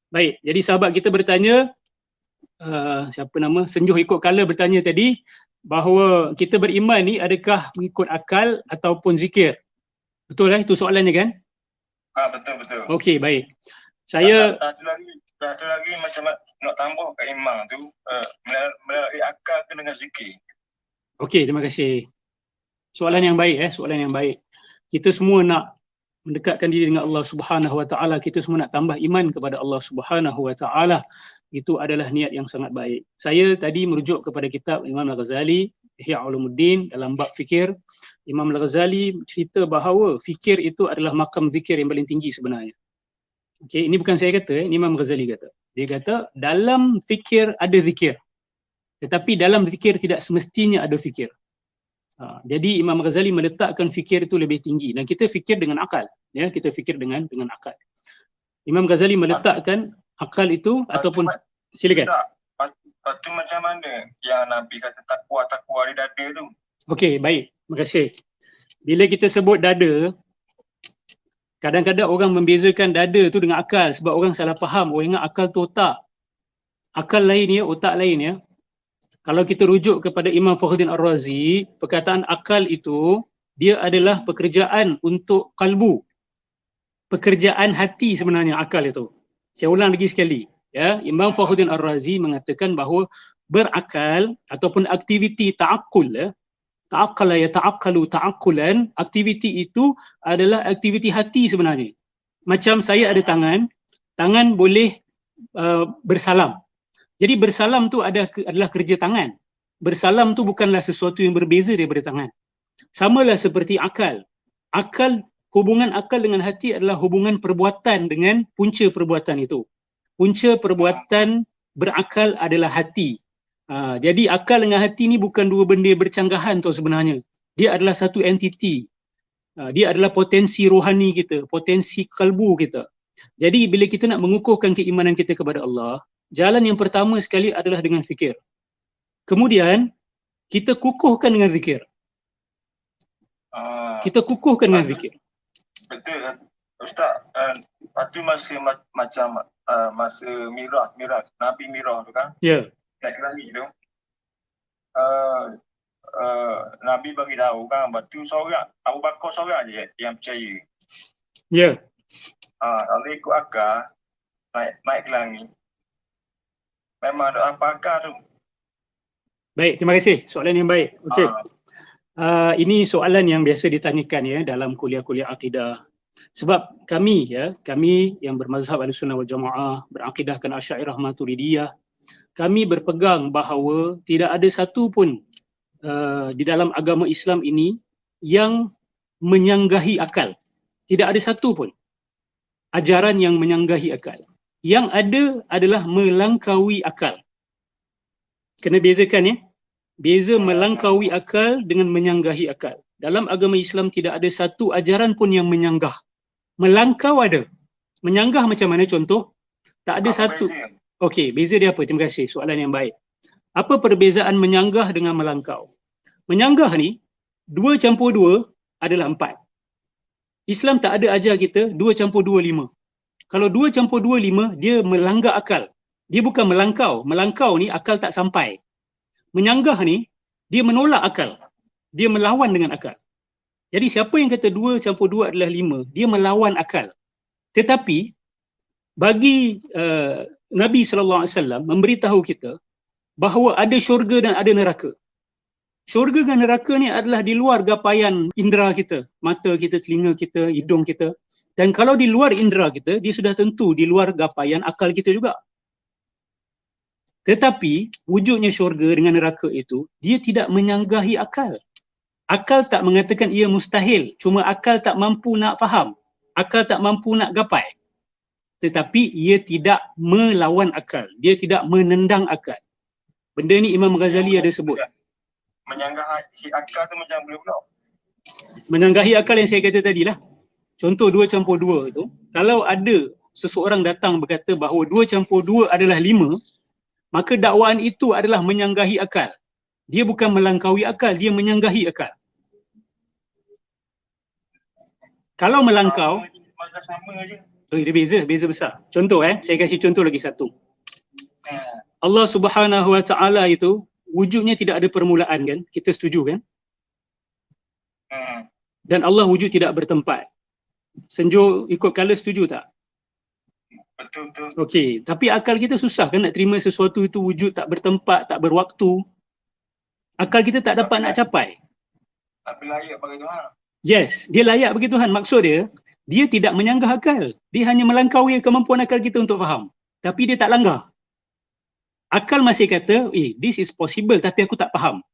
Baik, jadi sahabat kita bertanya, siapa nama? Senjuh ikut kala bertanya tadi, bahawa kita beriman ni adakah mengikut akal ataupun zikir? Betul itu soalannya kan? Betul. Okey, baik. Saya tak ada lagi macam nak tambah kat iman tu melalui akal ke dengan zikir. Okey, terima kasih. Soalan yang baik soalan yang baik. Kita semua nak mendekatkan diri dengan Allah Subhanahu Wa Taala, kita semua nak tambah iman kepada Allah Subhanahu Wa Taala. Itu adalah niat yang sangat baik. Saya tadi merujuk kepada kitab Imam Al-Ghazali, Ihya Ulumuddin, dalam bab fikir. Imam Al-Ghazali cerita bahawa fikir itu adalah makam zikir yang paling tinggi sebenarnya. Okey, ini bukan saya kata, ini Imam Ghazali kata. Dia kata dalam fikir ada zikir. Tetapi dalam zikir tidak semestinya ada fikir. Jadi Imam Ghazali meletakkan fikir itu lebih tinggi dan kita fikir dengan akal, ya, kita fikir dengan akal. Imam Ghazali meletakkan akal itu ataupun silakan. Patu macam mana yang Nabi kata takwa di dada tu? Okey, baik. Terima kasih. Bila kita sebut dada, kadang-kadang orang membezakan dada tu dengan akal sebab orang salah faham. Orang ingat akal tu otak. Akal lain ya, otak lain ya. Kalau kita rujuk kepada Imam Fakhruddin Ar-Razi, perkataan akal itu dia adalah pekerjaan untuk kalbu. Pekerjaan hati sebenarnya akal itu. Saya ulang lagi sekali, ya. Imam Fakhruddin Ar-Razi mengatakan bahawa berakal ataupun aktiviti ta'aqqul, ya. Ta'aqqala yata'aqqalu ta'aqqulan, aktiviti itu adalah aktiviti hati sebenarnya. Macam saya ada tangan boleh bersalam. Jadi bersalam tu adalah kerja tangan. Bersalam tu bukanlah sesuatu yang berbeza daripada tangan. Samalah seperti akal. Hubungan akal dengan hati adalah hubungan perbuatan dengan punca perbuatan itu. Punca perbuatan berakal adalah hati. Jadi akal dengan hati ni bukan dua benda bercanggahan tu sebenarnya. Dia adalah satu entiti. Dia adalah potensi rohani kita, potensi kalbu kita. Jadi bila kita nak mengukuhkan keimanan kita kepada Allah, jalan yang pertama sekali adalah dengan fikir. Kemudian, kita kukuhkan dengan zikir. Kita kukuhkan dengan zikir. Betul. Ustaz, patu macam masa Miraj, Nabi Miraj tu kan? Ya. Naik ke langit tu. Nabi bagi tahu kan, batu seorang, Abu Bakar seorang je yang percaya. Ya. Kalau ikut akal, naik ke langit. Memang ada apa akal tu. Baik, terima kasih. Soalan yang baik. Okey. Ini soalan yang biasa ditanyakan ya dalam kuliah-kuliah akidah. Sebab kami yang bermazhab Ahlussunnah wal Jamaah, berakidahkan Asy'ariyah Maturidiyah, kami berpegang bahawa tidak ada satu pun di dalam agama Islam ini yang menyanggahi akal. Tidak ada satu pun ajaran yang menyanggahi akal. Yang ada adalah melangkaui akal. Kena bezakan ya. Beza melangkaui akal dengan menyanggahi akal. Dalam agama Islam tidak ada satu ajaran pun yang menyanggah. Melangkau ada. Menyanggah macam mana contoh? Tak ada satu. Okey, beza dia apa? Terima kasih. Soalan yang baik. Apa perbezaan menyanggah dengan melangkau? Menyanggah ni, 2 campur 2 adalah 4. Islam tak ada ajar kita 2 campur 2, 5. Kalau 2 campur 2, 5, dia melanggar akal. Dia bukan melangkau. Melangkau ni akal tak sampai. Menyanggah ni, dia menolak akal. Dia melawan dengan akal. Jadi siapa yang kata 2 campur 2 adalah 5, dia melawan akal. Tetapi, bagi Nabi SAW memberitahu kita bahawa ada syurga dan ada neraka. Syurga dan neraka ni adalah di luar gapaian indera kita. Mata kita, telinga kita, hidung kita. Dan kalau di luar indera kita, dia sudah tentu di luar gapaian akal kita juga. Tetapi wujudnya syurga dengan neraka itu, dia tidak menyanggahi akal. Akal tak mengatakan ia mustahil, cuma akal tak mampu nak faham. Akal tak mampu nak gapai. Tetapi ia tidak melawan akal. Dia tidak menendang akal. Benda ni Imam Ghazali ada sebut. Menyanggahi akal tu macam boleh pula. Menyanggahi akal yang saya kata tadi lah. Contoh 2 campur 2 itu, kalau ada seseorang datang berkata bahawa 2 campur 2 adalah 5, maka dakwaan itu adalah menyanggahi akal. Dia bukan melangkaui akal, dia menyanggahi akal. Kalau melangkau, So, dia beza besar. Contoh saya kasih contoh lagi satu. Allah Subhanahu Wa Taala itu wujudnya tidak ada permulaan kan? Kita setuju kan? Dan Allah wujud tidak bertempat. Senjo ikut kala setuju tak? Betul. Okey, tapi akal kita susah kan nak terima sesuatu itu wujud tak bertempat, tak berwaktu. Akal kita tak dapat nak capai. Tapi layak bagi Tuhan. Yes, dia layak bagi Tuhan. Maksud dia tidak menyanggah akal. Dia hanya melangkaui kemampuan akal kita untuk faham. Tapi dia tak langgar. Akal masih kata, this is possible tapi aku tak faham.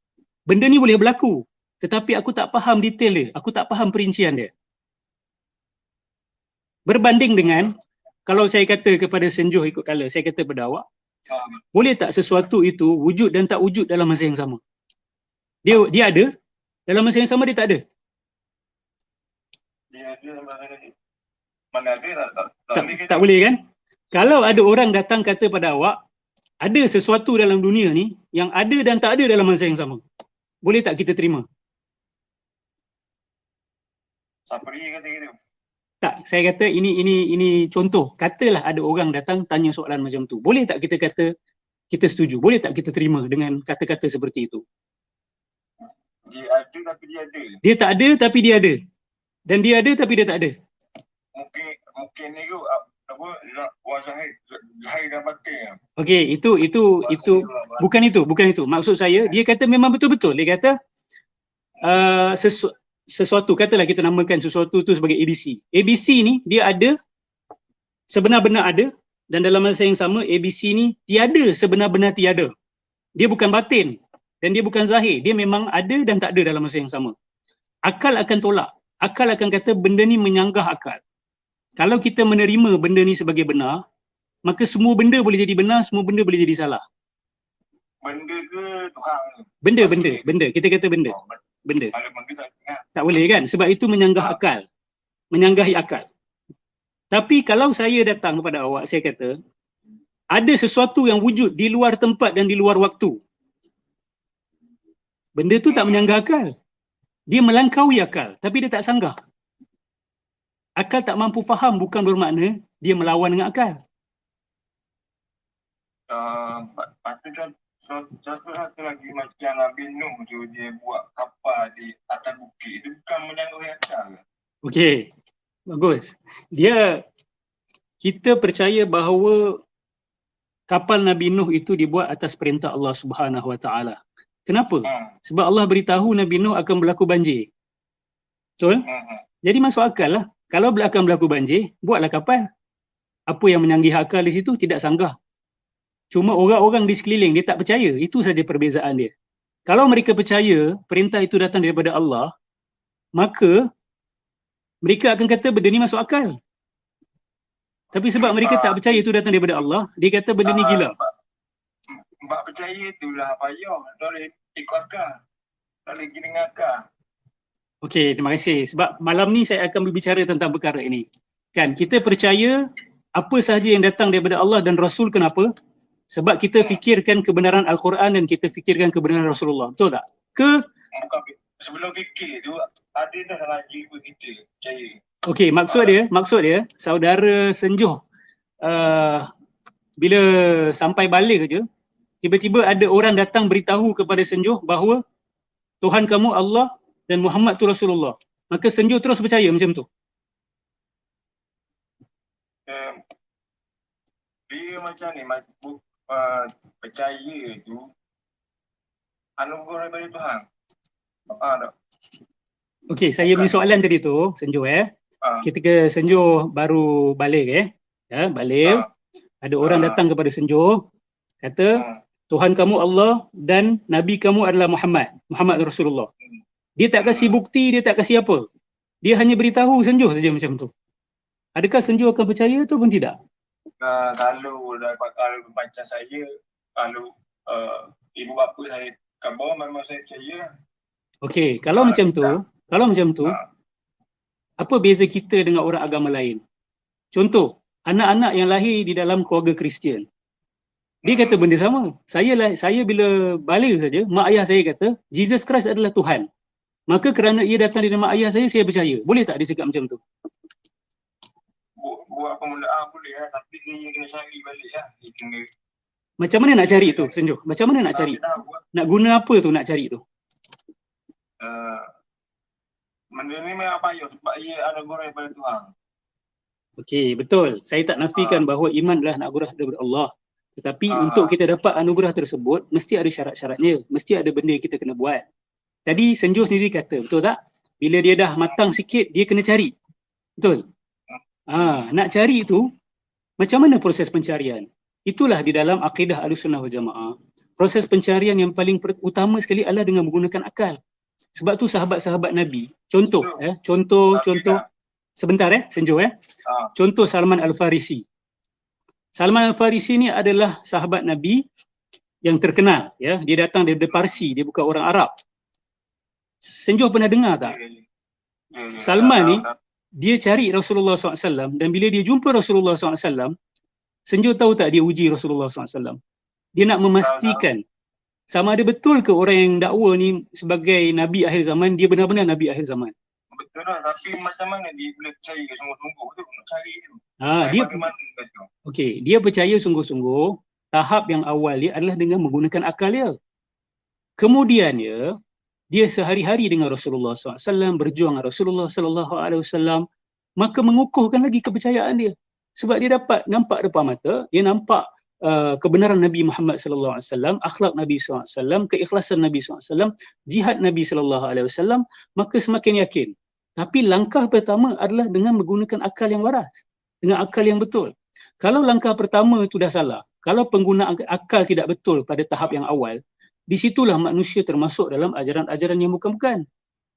Benda ni boleh berlaku. Tetapi aku tak faham detail dia. Aku tak faham perincian dia. Berbanding dengan, kalau saya kata kepada Senjoh ikut kala, saya kata pada awak, boleh tak sesuatu itu wujud dan tak wujud dalam masa yang sama? Dia ada, dalam masa yang sama dia tak ada. Dia ada mana ada Tak boleh kan? Kalau ada orang datang kata pada awak, ada sesuatu dalam dunia ni yang ada dan tak ada dalam masa yang sama. Boleh tak kita terima? Siapa dia kata gitu? Tak, saya kata ini contoh. Katalah ada orang datang tanya soalan macam tu. Boleh tak kita kata kita setuju? Boleh tak kita terima dengan kata-kata seperti itu? Dia ada tapi dia ada. Dia tak ada tapi dia ada. Dan dia ada tapi dia tak ada. Mungkin ni tu apa zahir dan batin. Okey, itu bukan itu. Maksud saya dia kata memang betul-betul. Dia kata sesuatu, katalah kita namakan sesuatu tu sebagai ABC. ABC ni dia ada, sebenar-benar ada, dan dalam masa yang sama ABC ni tiada, sebenar-benar tiada. Dia bukan batin dan dia bukan zahir. Dia memang ada dan tak ada dalam masa yang sama. Akal akan tolak. Akal akan kata benda ni menyanggah akal. Kalau kita menerima benda ni sebagai benar, maka semua benda boleh jadi benar, semua benda boleh jadi salah. Benda ke Tuhan? Benda. Kita kata benda. Benda. Kalau benda tak ingat. Tak boleh kan? Sebab itu menyanggah akal. Menyanggahi akal. Tapi kalau saya datang kepada awak, saya kata, ada sesuatu yang wujud di luar tempat dan di luar waktu. Benda tu tak menyanggah akal. Dia melangkaui akal, tapi dia tak sanggah. Akal tak mampu faham bukan bermakna dia melawan dengan akal. Patut satu lagi macam Nabi Nuh tu dia buat kapal di atas bukit itu bukan menyangguhi akal. Okey. Bagus. Kita percaya bahawa kapal Nabi Nuh itu dibuat atas perintah Allah Subhanahu Wa Taala. Kenapa? Sebab Allah beritahu Nabi Nuh akan berlaku banjir. Betul? Jadi masuk akal lah. Kalau akan berlaku banjir, buatlah kapal. Apa yang menyangguhi akal di situ tidak sanggah. Cuma orang-orang di sekeliling dia tak percaya. Itu saja perbezaan dia. Kalau mereka percaya perintah itu datang daripada Allah, maka mereka akan kata benda ni masuk akal. Tapi sebab mereka tak percaya itu datang daripada Allah, dia kata benda ni gila. Mbak percaya itulah payah. Tak boleh ikut akal. Tak boleh pergi dengan akal. Okey, terima kasih. Sebab malam ni saya akan berbicara tentang perkara ini. Kan, kita percaya apa sahaja yang datang daripada Allah dan Rasul. Kenapa? Sebab kita fikirkan kebenaran Al-Quran dan kita fikirkan kebenaran Rasulullah. Betul tak? Bukan, sebelum fikir tu, ada dah dalam jiwa kita. Percaya. Okey, maksud dia, saudara Senjoh, bila sampai balik je, tiba-tiba ada orang datang beritahu kepada Senjoh bahawa Tuhan kamu Allah dan Muhammad tu Rasulullah. Maka Senjoh terus percaya macam tu. Dia macam ni, percaya tu anugerah daripada Tuhan. Okey, saya punya soalan tadi tu, Senjoh ketika Senjoh baru balik balik, ada orang datang kepada Senjoh, kata Tuhan kamu Allah dan Nabi kamu adalah Muhammad Rasulullah. Dia tak kasih bukti, dia tak kasih apa. Dia hanya beritahu Senjoh saja macam tu. Adakah Senjoh akan percaya tu pun tidak? Kalau macam saya, kalau ibu bapa saya khabar memang saya percaya. Okey, kalau macam tu, apa beza kita dengan orang agama lain? Contoh, anak-anak yang lahir di dalam keluarga Kristian. Dia kata benda sama. Saya bila balik saja, mak ayah saya kata, Jesus Christ adalah Tuhan. Maka kerana ia datang dari mak ayah saya percaya. Boleh tak dia cakap macam tu? buat permulaan boleh lah, tapi dia kena cari balik lah. Dia kena Macam mana nak cari tu, Senjo? Macam mana nak cari? Nak guna apa tu nak cari tu? Benda ni memang payah sebab ia anugerah daripada Tuhan. Okey, betul. Saya tak nafikan bahawa iman adalah anugerah daripada Allah. Tetapi untuk kita dapat anugerah tersebut, mesti ada syarat-syaratnya. Mesti ada benda yang kita kena buat. Tadi Senjo sendiri kata, betul tak? Bila dia dah matang sikit, dia kena cari. Betul? Nak cari tu, macam mana proses pencarian? Itulah di dalam akidah Ahlussunnah wal Jamaah. Proses pencarian yang paling utama sekali adalah dengan menggunakan akal. Sebab tu sahabat-sahabat Nabi, contoh sebentar Senjo contoh Salman Al-Farisi. Salman Al-Farisi ni adalah sahabat Nabi yang terkenal, ya. Dia datang daripada Parsi, dia bukan orang Arab. Senjo pernah dengar tak? Salman ni dia cari Rasulullah SAW dan bila dia jumpa Rasulullah SAW, Senjo tahu tak dia uji Rasulullah SAW? Dia nak memastikan sama ada betul ke orang yang dakwa ni sebagai Nabi akhir zaman, dia benar-benar Nabi akhir zaman. Betul lah, tapi macam mana dia boleh percaya sungguh-sungguh tu? Nak cari tu. Dia percaya sungguh-sungguh. Tahap yang awal dia adalah dengan menggunakan akal dia. Kemudian dia sehari-hari dengan Rasulullah SAW, berjuang dengan Rasulullah SAW, maka mengukuhkan lagi kepercayaan dia. Sebab dia dapat nampak depan mata, dia nampak kebenaran Nabi Muhammad SAW, akhlak Nabi SAW, keikhlasan Nabi SAW, jihad Nabi SAW, maka semakin yakin. Tapi langkah pertama adalah dengan menggunakan akal yang waras, dengan akal yang betul. Kalau langkah pertama itu dah salah, kalau penggunaan akal tidak betul pada tahap yang awal, di situlah manusia termasuk dalam ajaran-ajaran yang bukan-bukan.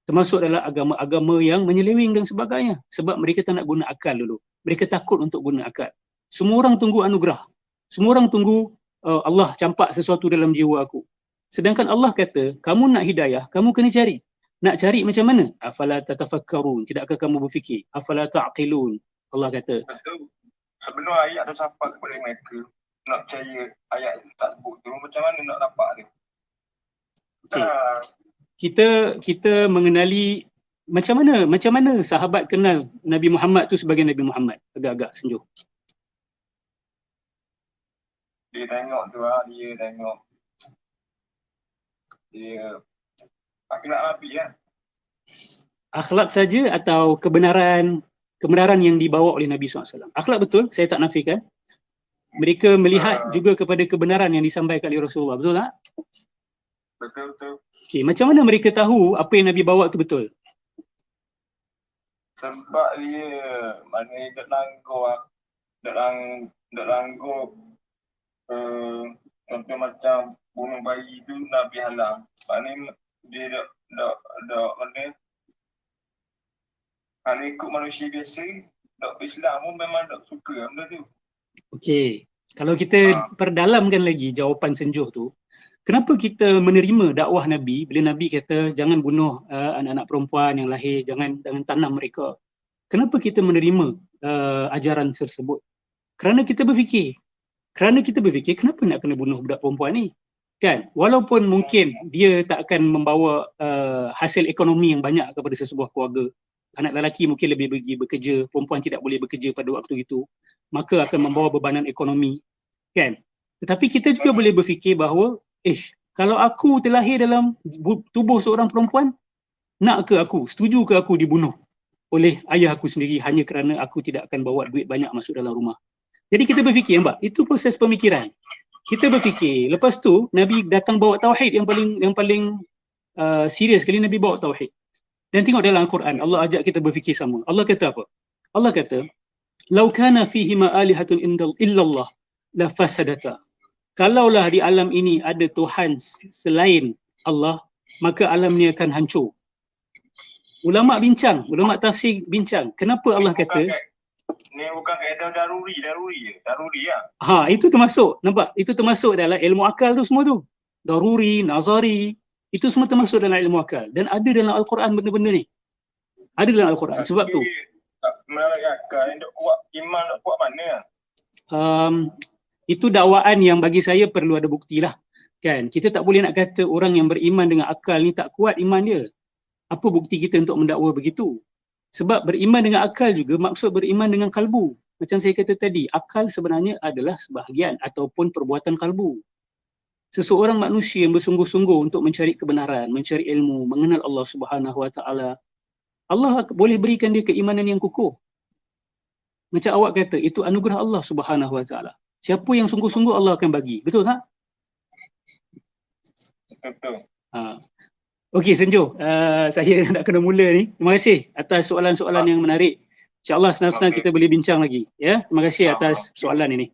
Termasuk dalam agama-agama yang menyeleweng dan sebagainya. Sebab mereka tak nak guna akal dulu. Mereka takut untuk guna akal. Semua orang tunggu anugerah. Semua orang tunggu Allah campak sesuatu dalam jiwa aku. Sedangkan Allah kata, kamu nak hidayah, kamu kena cari. Nak cari macam mana? Afala tatafakkarun. Tidakkah kamu berfikir? Afala ta'qilun. Allah kata. Betul. Sebelum ayat tu sampai kepada mereka, nak percaya ayat tak sebut tu, macam mana nak dapat dia? Kita mengenali macam mana sahabat kenal Nabi Muhammad tu sebagai Nabi Muhammad. Agak-agak Senjo. Dia tengok tu dia akhlak Nabi lah. Akhlak saja atau kebenaran yang dibawa oleh Nabi SAW. Akhlak betul, saya tak nafikan. Mereka melihat juga kepada kebenaran yang disampaikan oleh Rasulullah, betul tak? Betul. Okey, macam mana mereka tahu apa yang Nabi bawa tu betul? Sebab dia mana dia langgar contoh macam bunuh bayi tu Nabi halang. Maknanya dia kalau ikut manusia biasa, Islam pun memang tak suka benda tu. Okey, kalau kita perdalamkan lagi jawapan Senjo tu, kenapa kita menerima dakwah Nabi bila Nabi kata jangan bunuh anak-anak perempuan yang lahir, jangan tanam mereka. Kenapa kita menerima ajaran tersebut? Kerana kita berfikir kenapa nak kena bunuh budak perempuan ni? Kan? Walaupun mungkin dia tak akan membawa hasil ekonomi yang banyak kepada sesebuah keluarga. Anak lelaki mungkin lebih pergi bekerja, perempuan tidak boleh bekerja pada waktu itu, maka akan membawa bebanan ekonomi. Kan? Tetapi kita juga boleh berfikir bahawa kalau aku terlahir dalam tubuh seorang perempuan, setuju ke aku dibunuh oleh ayah aku sendiri hanya kerana aku tidak akan bawa duit banyak masuk dalam rumah. Jadi kita berfikir, itu proses pemikiran. Kita berfikir, lepas tu Nabi datang bawa tauhid yang paling serius sekali. Nabi bawa tauhid. Dan tengok dalam Al-Quran, Allah ajak kita berfikir sama. Allah kata apa? Allah kata, "Lau kana fihima alihatun illallah la fasadata." Kalaulah di alam ini ada Tuhan selain Allah, maka alam ni akan hancur. Ulama tafsir bincang. Kenapa Allah kata? Ni bukan kaedah daruri lah. Itu termasuk. Nampak? Itu termasuk dalam ilmu akal tu semua tu. Daruri, nazari, itu semua termasuk dalam ilmu akal. Dan ada dalam Al-Quran benda-benda ni. Ada dalam Al-Quran. Sebab tu. Melalui akal, nak kuat iman, nak kuat mana? Itu dakwaan yang bagi saya perlu ada bukti lah. Kan? Kita tak boleh nak kata orang yang beriman dengan akal ni tak kuat iman dia. Apa bukti kita untuk mendakwa begitu? Sebab beriman dengan akal juga maksud beriman dengan kalbu. Macam saya kata tadi, akal sebenarnya adalah sebahagian ataupun perbuatan kalbu. Seseorang manusia yang bersungguh-sungguh untuk mencari kebenaran, mencari ilmu, mengenal Allah Subhanahu Wa Taala, Allah boleh berikan dia keimanan yang kukuh. Macam awak kata, itu anugerah Allah Subhanahu Wa Taala. Siapa yang sungguh-sungguh Allah akan bagi. Betul tak? Betul. Okey Senjo, saya nak kena mula ni. Terima kasih atas soalan-soalan yang menarik. InsyaAllah senang-senang kita boleh bincang lagi. Ya, terima kasih atas soalan ini.